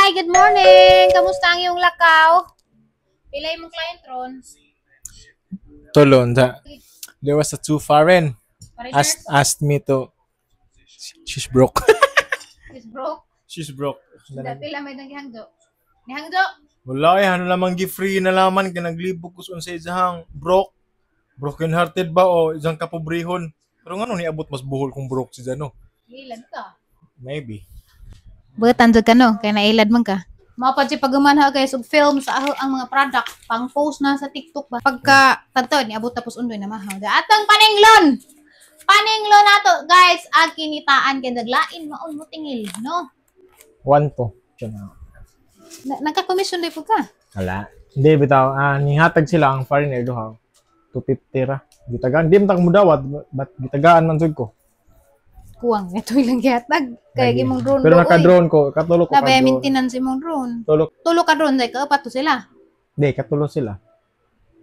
Hi! Good morning! Kamusta ang iyong lakaw? Pilay mong client ron? Tulon. There was a two foreign asked me to. She's broke. She's broke? She's broke. Dati lang may nangyahangdo. Nihangdo? Wala ano lamang gi-free na laman ka naglibog ko sa isang broke. Broken hearted ba o isang kapobrehon. Pero nga niabot mas buhol kung broke si Zano. Ilad ka? Maybe. Butan ka no? Kaya nailad man ka. Mapad si paggumanha guys og film sa ang mga product pang post na sa TikTok ba. Pagka tagto niabot tapos undoy na mahaw. Atong paninglon. Paninglon nato guys ag kinitaan kay naglain maon mo tingil no. 1 to. Nagka-commission day pud ka. Wala. Hindi bitaw nihatag sila ang foreigner duha. 250 ra. Gitagaan di man ta mudawat but gitagaan man jud ko. Kuwang ito ilang gihatag kay gimong drone. Pero naka-drone ko, katulo ko ka Labay drone. maintenance imong drone. Tulo ka drone dai ka upat to sila. Di katulo sila.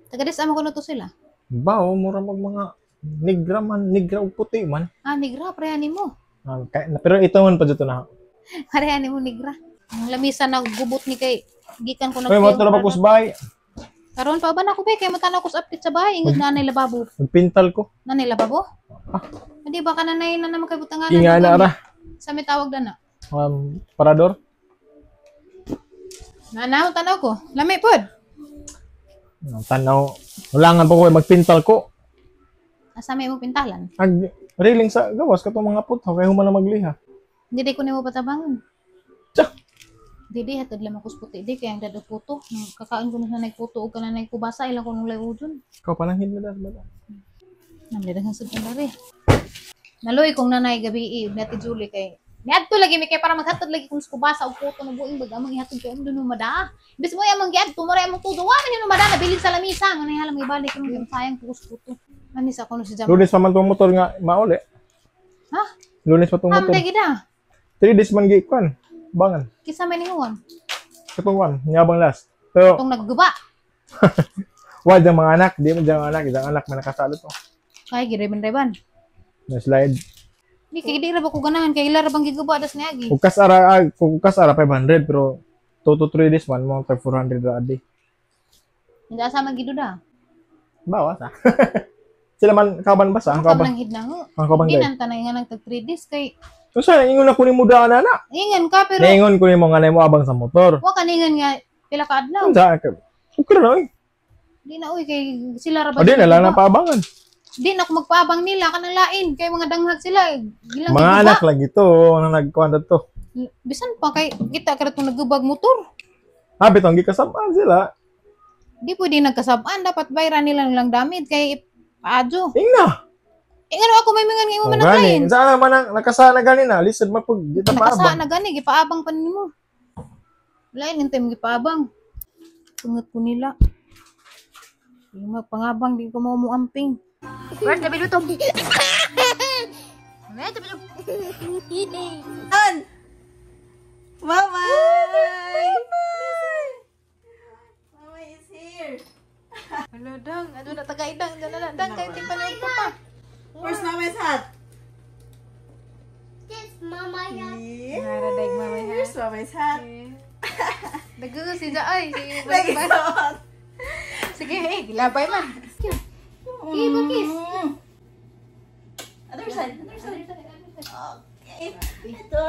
Taga-dis amo kuno to sila. Bao mura mag mga nigra ug puti man. Nigra prehani mo. Pero ito man pa dito na. Parehani mo nigra. Ang lamisa na gubot ni kay gikan ko Oy, mo tara pa kusbay. Karon pa ba na ko be kay matanaw ko sa update sa bahay ingod na nanay lababo. Magpintal ko. Nanay lababo? Hindi ba ka nanay na naman kay butangan? Kinga na ra. Sa may tawag na. Parador. Tanaw ko. Lami pod. Tanaw. Wala nga po ko magpintal ko. Asa may mo pintalan? Railing sa gawas katong mga putho kay human na magliha. Hindi ko nimo patabangon. Tsa. Didi hatod lamang kus puti di kay ang dado puto. Kakaon ko na sa nagputo og kanang kubasa ilang ko nung layudon. Ikaw pananghin mo das bala. Namdira sa sekondary. Naloy kong nanay gabi dati Julie kay niadto lagi mi kay para maghatod lagi kung kubasa og puto no buing bag amang ihatod kay amdo no mada. Bis mo amang giadto mara amang tudo wa man no mada nabilin sa lamisa nganay halang ibalik kung sayang kus puto. Manis ako no si Jam. Lunes pa man tong motor nga mauli. Ha? Lunes pa tong motor. Amde gida. 3 days man gi kwan. Bangan. Kisa may ningon. Katong kwan, nyabang last. Pero Tong nagguba. wala jang mga anak, di mo jang anak, isang anak man nakasalo to. Kay gireban-reban. Na slide. Di kay di ra ba ko ganahan kay ila ra bang giguba das niagi. Kung kas ara 500 pero 2 to 3 days man mo tag 400 ra a day. Hindi asa magiduda. Bawas ah. Sila man kaban basa, ang Kaban kaban. lang hidnango. Ang kaban Hindi gay. nang tanay nga nang tag 3 days kay So sana ingon ako ni muda na. ingan ka pero Naingon ko ni mo nga mo abang sa motor. wa kaningan nga pila ka adlaw. Unsa ka? Okay na oy. Di na uy kay sila ra ba. Adi na lang na paabangan. Di na ako magpaabang nila kanang lain kay mga danghag sila. Gilang Mga giguba. anak lang ito, ang nagkuan to. Bisan pa kay kita kada tong nagubag motor. Habi tong gikasabaan sila. Di pwede nagkasabaan dapat bayran nila nilang damit kay paadyo. Ingna. Ingano ako may mingan nga mo man Gani, lain. saan naman ang nakasana gani na, lisod man pug dita Nakasa paabang. na gani gipaabang pa nimo. Lain yung time gipaabang. Tungot ko nila. Yung magpangabang di ko mo muamping. Where's the biluto? On! Mama! Mama is here! Hello, dang. Ano na tagaidang? Dang, kayo timpanood ko pa. Where's Mama's hat? This mama has Naradag mamay ha. Here's Mama's hat. Dago si Jaay. Like it's on. Sige, gilabay man. Kiss, kiss. Other side. Okay. Ito.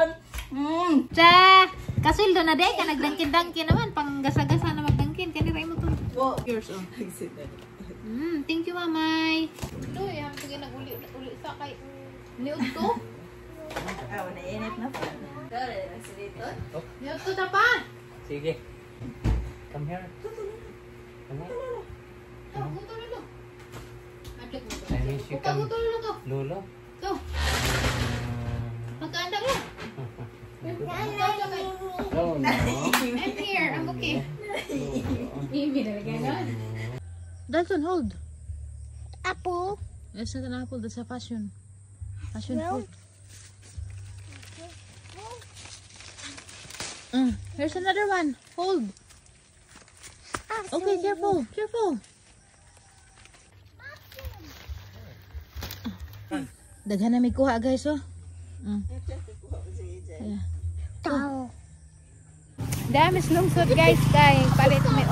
Cha, kasuldo na day ka nagdangkin-dangkin naman pang gasa-gasa na magdangkin kanira imo to. Oh. Yours on. Thank you mamay. Doy, ang sige naguli sa kay niud to. Oh, nainip na pa. Dali, nasa dito. Niud to ta pa. Sige. Come here. Come here. Gutulo. Adlok mo. I miss you, come. Gutulo to. Lolo. To. Magkaanda mo. Oh, no. I'm here. I'm okay. Ivy talaga nun. Dalton, hold. apple. It's not an apple. That's a passion. Passion fruit. Here's another one. Hold. Okay, careful. Careful. Daghan na may kuha guys oh. Yeah. Cow. Dami slungsod guys kay palit may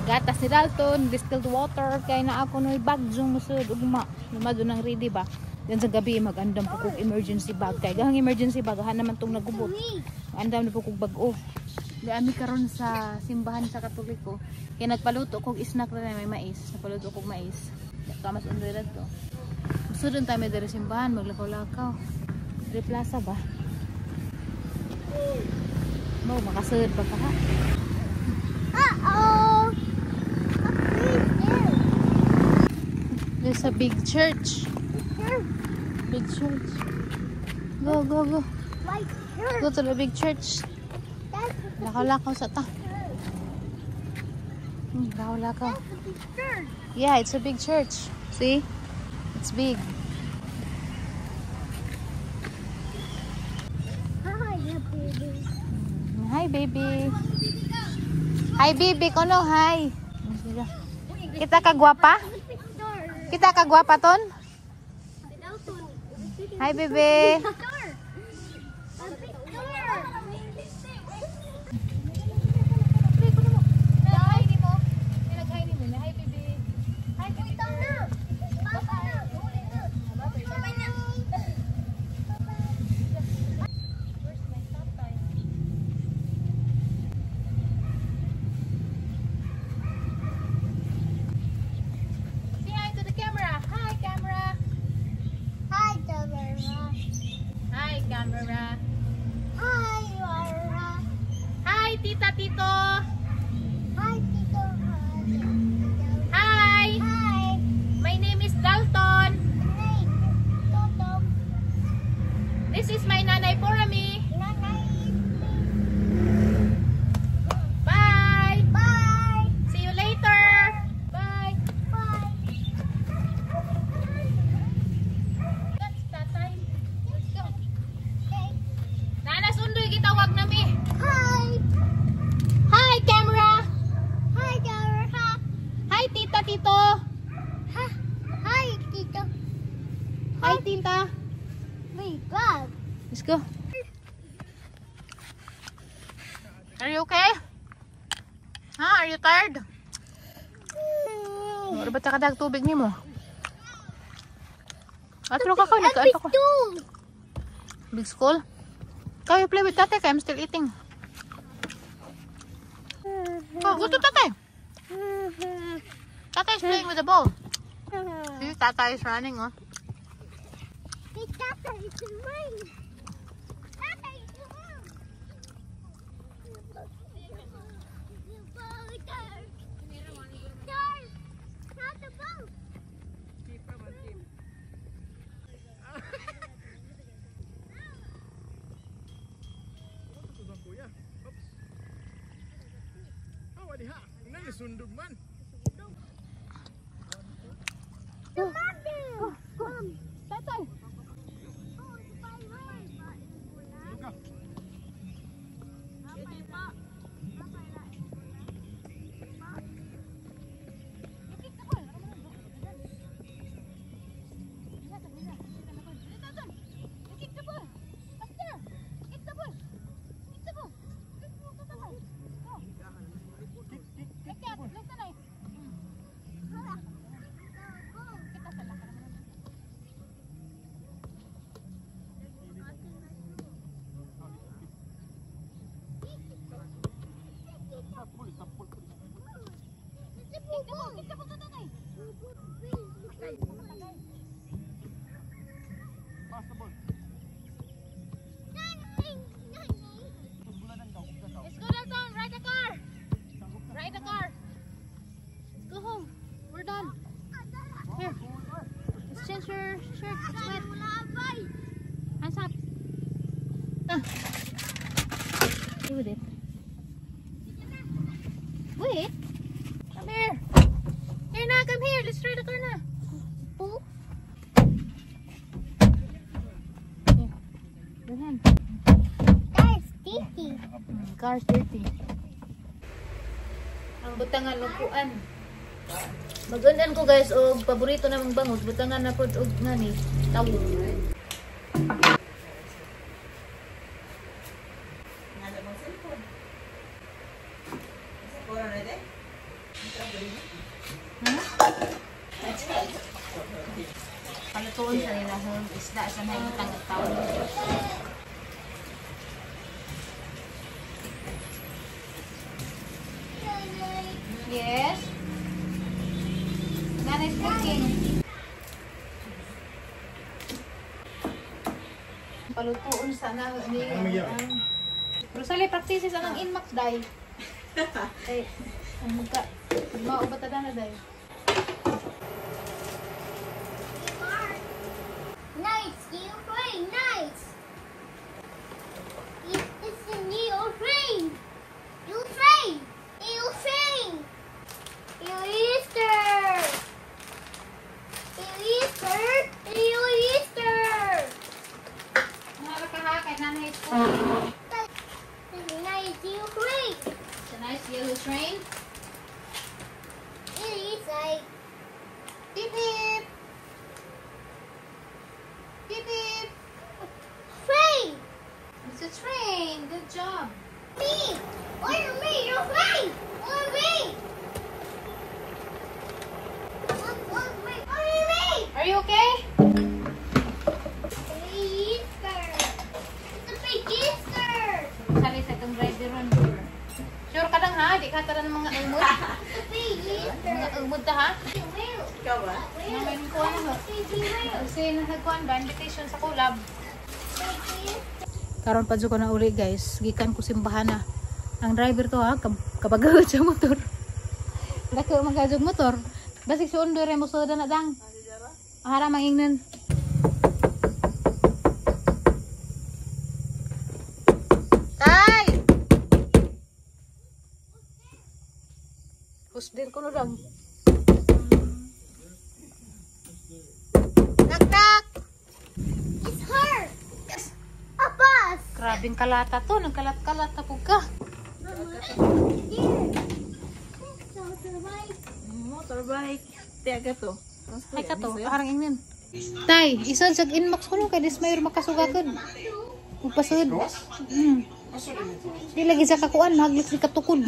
gatas ni Dalton, distilled water kay na ako noy bag zoom musud ugma. Lumado nang ready ba. Yan sa gabi magandam po kog emergency bag kay gahang emergency bag han naman tong nagubot. Andam na po kog bag-o. Dami karon sa simbahan sa Katoliko. Kaya nagpaluto kog snack na may mais. Nagpaluto kog mais. Kamas undoy ra to. Musudon tayo may dere simbahan maglakaw-lakaw. Dere plaza ba? Mo makasud pa ha. Uh-oh. There's a big church. Big church. Go, go, go. Right here. Go to the big church. That's Lakaw-lakaw sa ta. Lakaw-lakaw. the big church. Yeah, it's a big church. See? It's big. Hi, baby. Hi, baby. Hi, baby. Kono, hi. Kita ka gwapa? Kita ka gwapa ton? Hi, baby. Say hi to the camera. Hi, camera. Hi, Laura. Hi, camera. Hi, Laura. Hi, tita, tito. Hi, Tito. Hi. Hi. My name is Dalton. Hey, Toto. This is my nanay Porami. Nanay. Bye. Bye. See you later. Bye. Bye. That's tatay. Let's go. Okay. Nana, sundoy gitawag nami. Hi. Hi, camera. Hi, Laura. Hi, tita, tito. Ha. Hi, Tito. Hi, tita. Wait, bag. Let's go. Are you okay? Huh? Are you tired? Ano ba kadag tubig ni mo? Atro ka ko, nagkaat ako. Big school? Kaya play with tatay, kaya I'm still eating. Oh, go to tatay. Tatay is playing with the ball. See, tatay is running, oh. Hey, Tata, it's mine. Tata, it's mine. Not the boat. Sundog man. Mom. Tatay. Oh, it's by right. Let's go, Dalton. Ride the car. Ride the car. Let's go home. We're done. Here. Let's change your shirt. It's wet. Hands up. Stay with it. Wait. Come here. Here na, come here. Let's try the car na. Pull. Here. Your hand. That's sticky. Car's dirty. Ang butangan lupuan. Magundan ko guys og paborito namang bangus, butangan na pod og ngani, tawo. Pura na din. Palutuon sa nila ng isda sa naitang at tawag. Yes. Nanay's cooking. Palutuon sa na Rosalie, practices anang inmax day. Ay, ang magka. Maubat na day. Nice, you train, nice. It's a new train. You train. You train. You Easter. You Easter. You Easter. Nara ka ha kay nanay ko. Nice, you train. It's a nice yellow train. It is like Beep beep. Beep beep. train. It's a train. Good job. Me. Order me. You're train. Order me. Order me. Order me. Are you okay? Easter. It's a big Easter. Sali sa itong driver on. Sure ka lang ha? Di ka tara ng mga umod. It's a big Easter. Mga umod ta ha? Ikaw ba? Nang may kuha na ho. Kasi nagkuhan ba? Invitation sa collab. Karon pa ko na uli guys. Gikan ko simbahan na. Ang driver to ha, kabagod sa motor. Dako magajog motor. Basig si Undo rin mo soda na dang. Ahara mangingnan. Tay! Husdir ko na lang. Nak! It's her. A bus. Grabing kalata to. Nagkalat-kalata po ka. Motorbike. Tiyaga to. Ay ka to. Harang ingnin. Tay, isad sa inmax ko no. Kaya dismayor makasugakan. Magpasud. Di lagi sa kakuan. Mahaglit ni katukod.